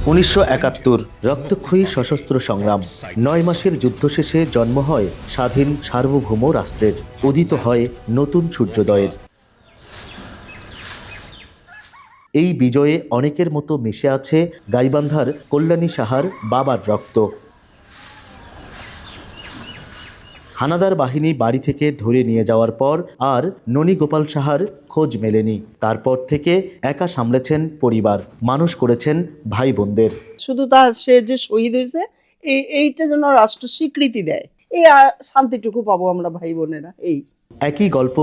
1971 রক্তক্ষয়ী সশস্ত্র সংগ্রাম, 9 মাসের যুদ্ধ শেষে জন্ম হয় স্বাধীন সার্বভৌম রাষ্ট্রের, উদিত হয় নতুন সূর্যোদয়ের। এই বিজয়ে অনেকের মতো মিশে আছে গাইবান্ধার কল্যাণী সাহার বাবার রক্ত। হানাদার বাহিনী বাড়ি থেকে ধরে নিয়ে যাওয়ার পর আর ননী গোপাল সাহার খোঁজ মেলেনি। তারপর থেকে একা সামলেছেন পরিবার, মানুষ করেছেন ভাই বোনদের। শুধু তার সে যে শহীদ হয়েছে এইটা যেন রাষ্ট্র স্বীকৃতি দেয়, এই শান্তিটুকু পাবো আমরা ভাই বোনেরা। এই একই গল্প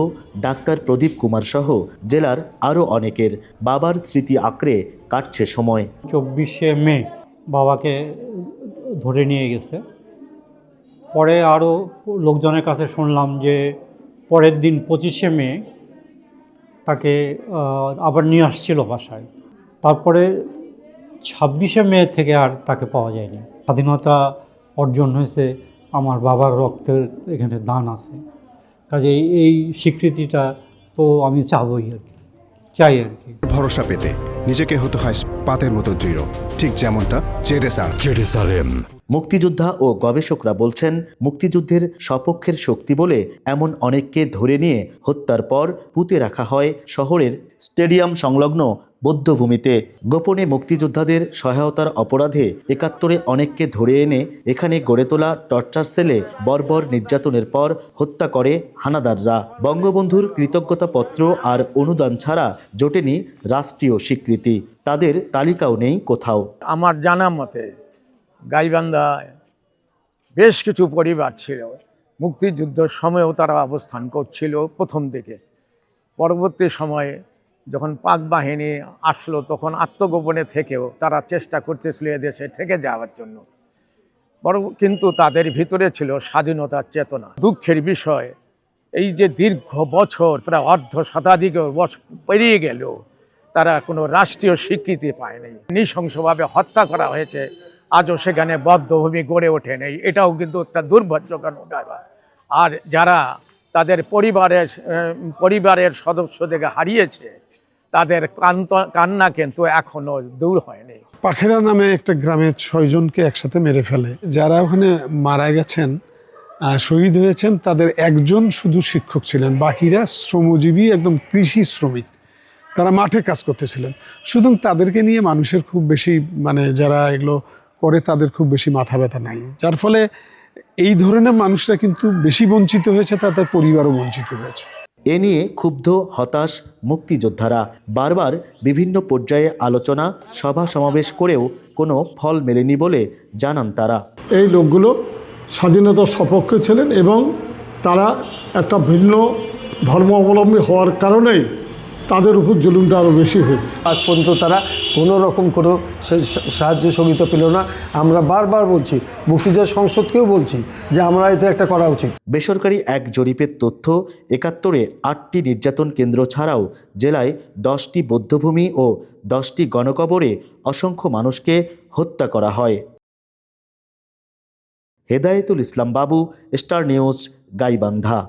ডাক্তার প্রদীপ কুমার সহ জেলার আরও অনেকের। বাবার স্মৃতি আঁকড়ে কাটছে সময়। 24শে মে বাবাকে ধরে নিয়ে গেছে। পরে আরও লোকজনের কাছে শুনলাম যে পরের দিন 25শে মে তাকে আবার নিয়ে আসছিল বাসায়। তারপরে 26শে মে থেকে আর তাকে পাওয়া যায়নি। স্বাধীনতা অর্জন হয়েছে, আমার বাবার রক্তের এখানে দান আছে, কাজে এই স্বীকৃতিটা তো আমি চাই আর কি। ভরসা পেতে নিজেকে হতে হয় পাতের মতো দৃঢ়, ঠিক যেমনটা জেরুসালেম। মুক্তিযোদ্ধা ও গবেষকরা বলছেন, মুক্তিযুদ্ধের সপক্ষের শক্তি বলে এমন অনেককে ধরে নিয়ে হত্যার পর পুঁতে রাখা হয় শহরের স্টেডিয়াম সংলগ্ন বৌদ্ধভূমিতে। গোপনে মুক্তিযোদ্ধাদের সহায়তার অপরাধে 71-এ অনেককে ধরে এনে এখানে গড়ে তোলা টর্চার সেলে বর্বর নির্যাতনের পর হত্যা করে হানাদাররা। বঙ্গবন্ধুর কৃতজ্ঞতাপত্র আর অনুদান ছাড়া জোটেনি রাষ্ট্রীয় স্বীকৃতি, তাদের তালিকাও নেই কোথাও। আমার জানা মতে গাইবান্ধায় বেশ কিছু পরিবার ছিল, মুক্তিযুদ্ধের সময়ও তারা অবস্থান করছিল প্রথম দিকে। পরবর্তী সময়ে যখন পাক বাহিনী আসলো তখন আত্মগোপনে থেকেও তারা চেষ্টা করতেছিল এদেশে থেকে যাওয়ার জন্য, কিন্তু তাদের ভিতরে ছিল স্বাধীনতার চেতনা। দুঃখের বিষয় এই যে দীর্ঘ বছর, প্রায় অর্ধ শতাধিক বছর পেরিয়ে গেল, তারা কোনো রাষ্ট্রীয় স্বীকৃতি পায়নি। নৃশংসভাবে হত্যা করা হয়েছে, আজও সেখানে বদ্ধভূমি গড়ে ওঠে নেই। এটাও কিন্তু একটা দুর্ভাগ্যজনক ব্যাপার। আর যারা তাদের পরিবারের সদস্যদেরকে হারিয়েছে, তাদের কান্না কিন্তু এখনো দূর হয়নি। পাখেরা নামে একটা গ্রামে 6 জনকে একসাথে মেরে ফেলে। যারা ওখানে মারা গেছেন, শহীদ হয়েছেন, তাদের একজন শুধু শিক্ষক ছিলেন, বাকিরা শ্রমজীবী, একদম কৃষি শ্রমিক, তারা মাঠে কাজ করতেছিলেন। সুতরাং তাদেরকে নিয়ে মানুষের খুব বেশি, যারা এগুলো করে তাদের খুব বেশি মাথা ব্যথা নাই, যার ফলে এই ধরনের মানুষরা কিন্তু বেশি বঞ্চিত হয়েছে, তাদের পরিবারও বঞ্চিত হয়েছে। এ নিয়ে ক্ষুব্ধ হতাশ মুক্তিযোদ্ধারা। বারবার বিভিন্ন পর্যায়ে আলোচনা সভা সমাবেশ করেও কোনো ফল মেলেনি বলে জানান তারা। এই লোকগুলো স্বাধীনতার সপক্ষে ছিলেন এবং তারা একটা ভিন্ন ধর্ম অবলম্বী হওয়ার কারণেই তাদের উপর জুলুমটা আরও বেশি হয়েছে। আজ পর্যন্ত তারা কোনো রকম কোনো সাহায্য সহযোগিতা পেল না। আমরা বারবার বলছি, মুক্তিযোদ্ধা সংসদকেও বলছি যে আমরা এতে একটা করা উচিত। বেসরকারি এক জরিপের তথ্য, 71-এ 8টি নির্যাতন কেন্দ্র ছাড়াও জেলায় 10টি বৌদ্ধভূমি ও 10টি গণকবরে অসংখ্য মানুষকে হত্যা করা হয়। হেদায়েতুল ইসলাম বাবু, স্টার নিউজ, গাইবান্ধা।